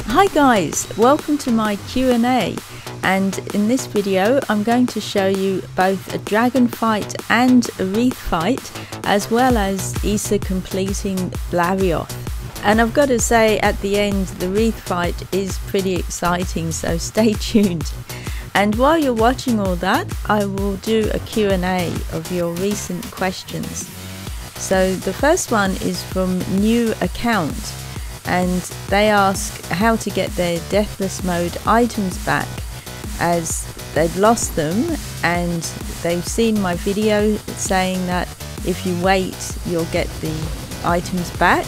Hi guys, welcome to my Q&A, and in this video I'm going to show you both a dragon fight and a Ryth fight, as well as Isa completing Ryth. And I've got to say, at the end the Ryth fight is pretty exciting, so stay tuned. And while you're watching all that, I will do a Q&A of your recent questions. So the first one is from New Account, and they ask how to get their deathless mode items back, as they've lost them, and they've seen my video saying that if you wait you'll get the items back,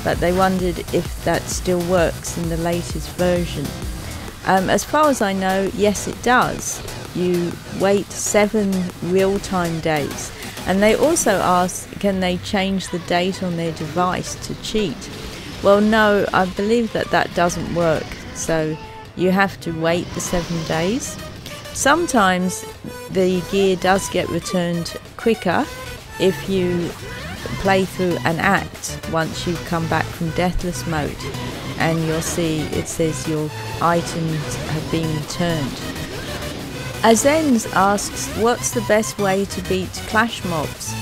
but they wondered if that still works in the latest version. As far as I know, yes it does. You wait 7 real-time days. And they also ask, can they change the date on their device to cheat? Well, no, I believe that doesn't work, so you have to wait the 7 days. Sometimes the gear does get returned quicker if you play through an act once you've come back from deathless mode, and you'll see it says your items have been returned. Azens asks, what's the best way to beat clash mobs?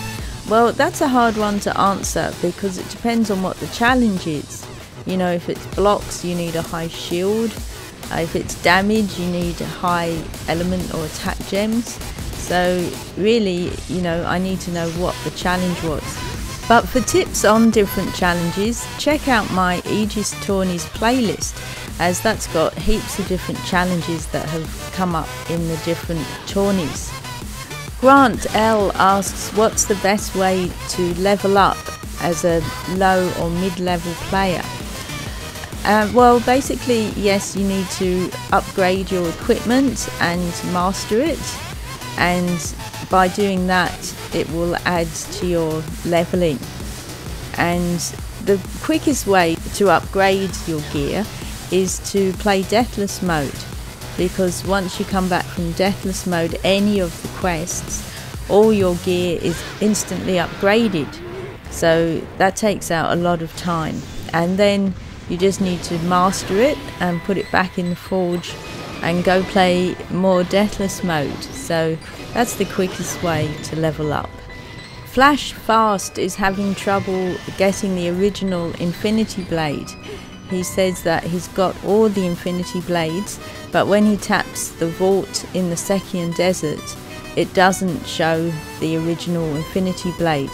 Well, that's a hard one to answer because it depends on what the challenge is. You know, if it's blocks you need a high shield, if it's damage you need high element or attack gems. So really, you know, I need to know what the challenge was. But for tips on different challenges, check out my Aegis Tourneys playlist, as that's got heaps of different challenges that have come up in the different tourneys. Grant L asks, what's the best way to level up as a low or mid-level player? Well, basically, yes, you need to upgrade your equipment and master it, and by doing that it will add to your leveling. And the quickest way to upgrade your gear is to play deathless mode, because once you come back from deathless mode, any of the quests, all your gear is instantly upgraded, so that takes out a lot of time. And then you just need to master it and put it back in the forge and go play more deathless mode. So that's the quickest way to level up. Flash Fast is having trouble getting the original Infinity Blade. He says that he's got all the Infinity Blades, but when he taps the vault in the Sekian Desert, it doesn't show the original Infinity Blade.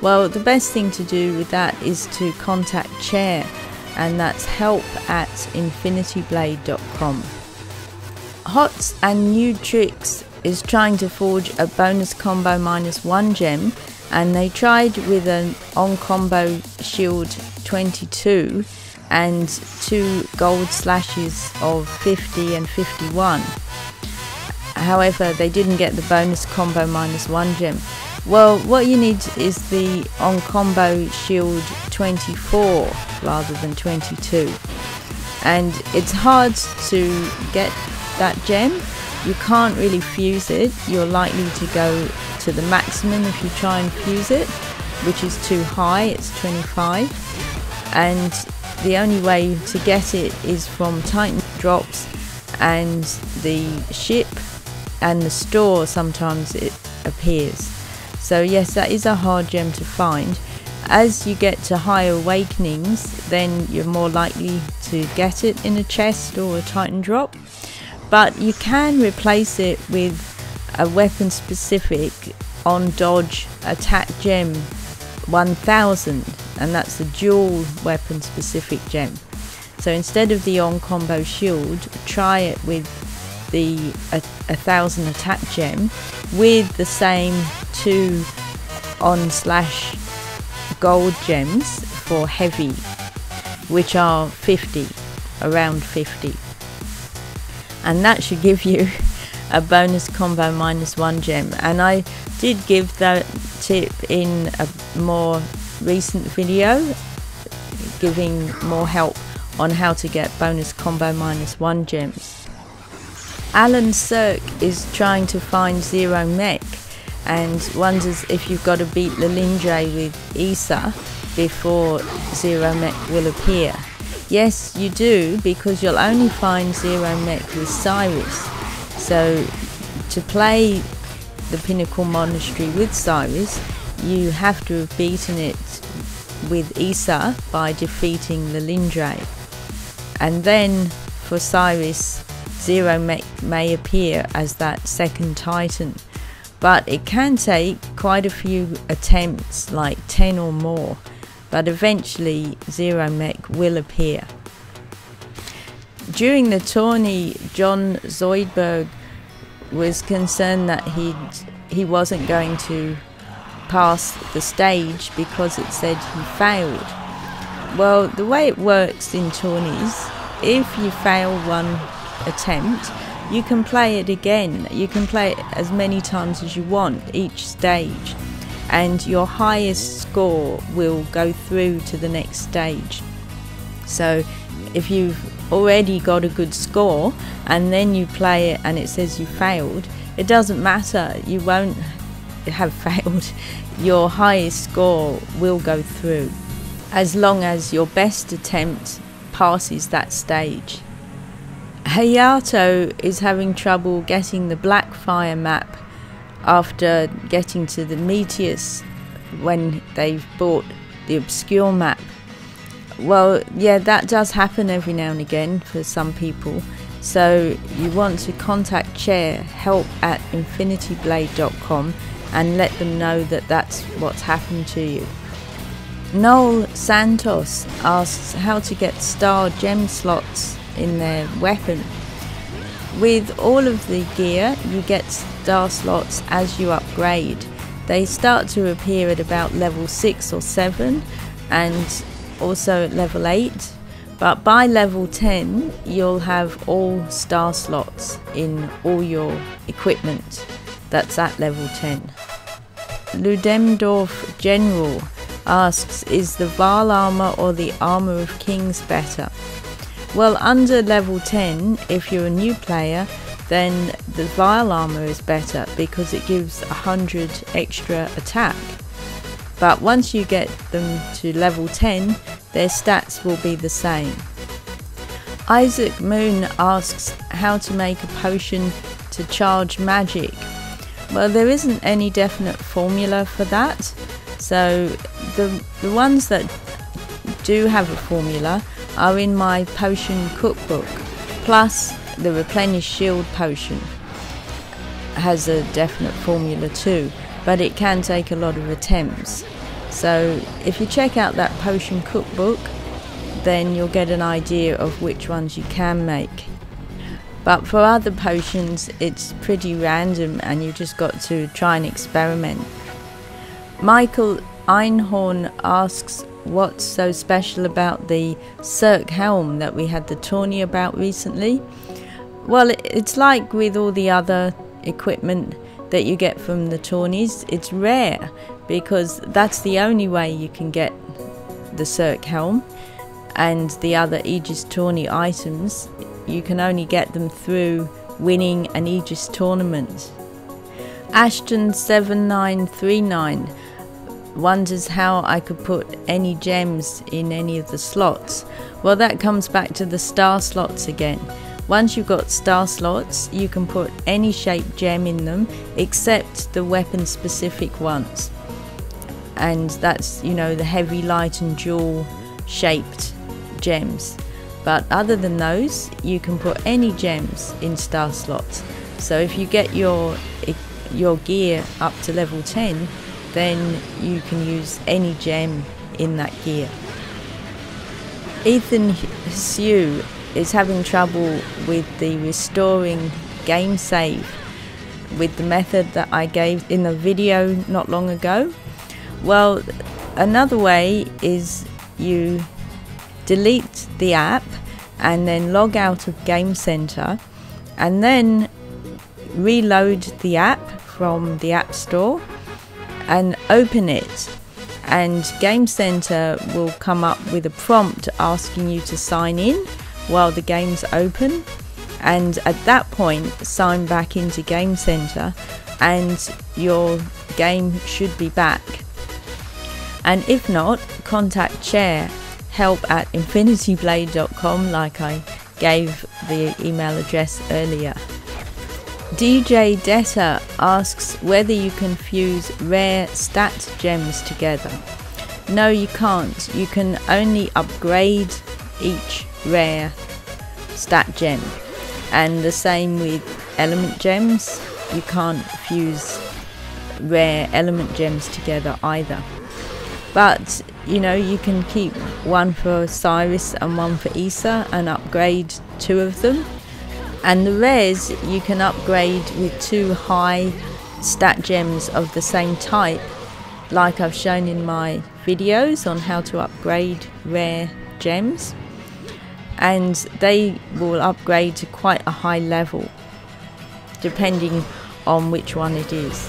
Well, the best thing to do with that is to contact Chair, and that's help@infinityblade.com. Hots and New Tricks is trying to forge a bonus combo -1 gem, and they tried with an on combo shield 22 and 2 gold slashes of 50 and 51. However, they didn't get the bonus combo -1 gem. Well, what you need is the on combo shield 24 rather than 22, and it's hard to get that gem. You can't really fuse it. You're likely to go to the maximum if you try and fuse it, which is too high. It's 25, and the only way to get it is from Titan drops and the ship and the store. Sometimes it appears. So yes, that is a hard gem to find. As you get to higher awakenings, then you're more likely to get it in a chest or a Titan drop. But you can replace it with a weapon specific on dodge attack gem 1000, and that's the dual weapon specific gem. So instead of the on combo shield, try it with the 1000 attack gem with the same 2 on slash gold gems for heavy, which are 50, around 50. And that should give you a bonus combo -1 gem. And I did give that tip in a more recent video, giving more help on how to get bonus combo -1 gems. Alan Cirque is trying to find Zero Mech and wonders if you've got to beat Lilindre with Isa. before Zero Mech will appear. Yes, you do, because you'll only find Zero Mech with Cyrus. So to play the Pinnacle Monastery with Cyrus, you have to have beaten it with Issa by defeating the Lindray. And then for Cyrus, Zero Mech may appear as that second Titan, but it can take quite a few attempts, like 10 or more, but eventually Zero Mech will appear. During the tourney, John Zoidberg was concerned that he wasn't going to pass the stage because it said he failed. Well, the way it works in tourneys, if you fail one attempt, you can play it again. You can play it as many times as you want each stage, and your highest score will go through to the next stage. So if you've already got a good score and then you play it and it says you failed, it doesn't matter, you won't have failed. Your highest score will go through as long as your best attempt passes that stage. Hayato is having trouble getting the Blackfire map after getting to the Meteus when they've bought the Obscure map. Well, yeah, that does happen every now and again for some people, so you want to contact Chair, help@infinityblade.com, and let them know that that's what's happened to you. Noel Santos asks how to get star gem slots in their weapon. With all of the gear, you get star slots as you upgrade. They start to appear at about level 6 or 7 and also at level 8, but by level 10 you'll have all star slots in all your equipment that's at level 10. Ludendorff General asks, is the Vaal armor or the Armor of Kings better? Well, under level 10, if you're a new player, then the Vaal armor is better because it gives 100 extra attack. But once you get them to level 10, their stats will be the same. Isaac Moon asks how to make a potion to charge magic. Well, there isn't any definite formula for that. So the ones that do have a formula are in my potion cookbook, plus the Replenish Shield potion has a definite formula too, but it can take a lot of attempts. So if you check out that potion cookbook, then you'll get an idea of which ones you can make. But for other potions, it's pretty random and you've just got to try and experiment. Michael Einhorn asks, what's so special about the Cirque helm that we had the tourney about recently? Well, it's like with all the other equipment that you get from the tourneys, it's rare because that's the only way you can get the Cirque helm, and the other Aegis tourney items you can only get them through winning an Aegis tournament. Ashton7939 wonders how I could put any gems in any of the slots. Well, that comes back to the star slots again. Once you've got star slots, you can put any shaped gem in them except the weapon specific ones, and that's, you know, the heavy, light and jewel shaped gems. But other than those, you can put any gems in star slots. So if you get your gear up to level 10, then you can use any gem in that gear. Ethan Hsu is having trouble with the restoring game save with the method that I gave in the video not long ago. Well, another way is you delete the app and then log out of Game Center and then reload the app from the App Store and open it, and Game Center will come up with a prompt asking you to sign in while the game's open, and at that point sign back into Game Center and your game should be back. And if not, contact Chair, help@infinityblade.com, like I gave the email address earlier. DJ Detta asks whether you can fuse rare stat gems together. No, you can't. You can only upgrade each rare stat gem, and the same with element gems. You can't fuse rare element gems together either. But you know, you can keep one for Cyrus and one for Issa and upgrade 2 of them. And the rares you can upgrade with 2 high stat gems of the same type, like I've shown in my videos on how to upgrade rare gems, and they will upgrade to quite a high level depending on which one it is.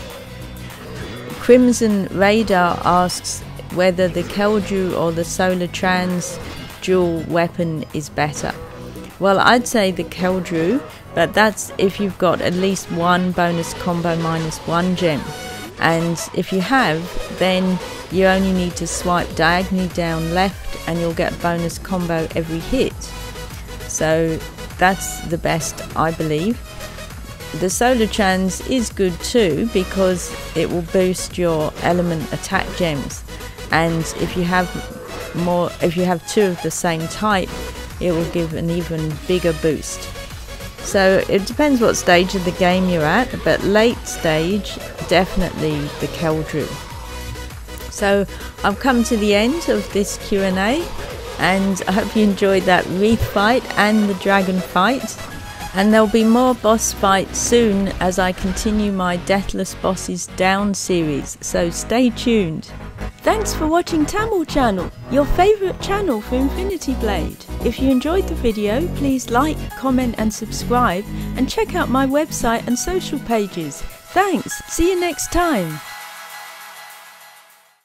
Crimson Radar asks whether the Keldrew or the Solar Trans dual weapon is better. Well, I'd say the Keldrew, but that's if you've got at least 1 bonus combo -1 gem. And if you have, then you only need to swipe diagonally down left and you'll get bonus combo every hit. So that's the best, I believe. The Solar Trans is good too, because it will boost your element attack gems, and if you have 2 of the same type, it will give an even bigger boost. So it depends what stage of the game you're at, but late stage, definitely the Keldrew. So I've come to the end of this Q&A, and I hope you enjoyed that Ryth fight and the dragon fight. And there'll be more boss fights soon as I continue my Deathless Bosses Down series, so stay tuned. Thanks for watching tamLChannel, your favourite channel for Infinity Blade. If you enjoyed the video, please like, comment and subscribe, and check out my website and social pages. Thanks, see you next time.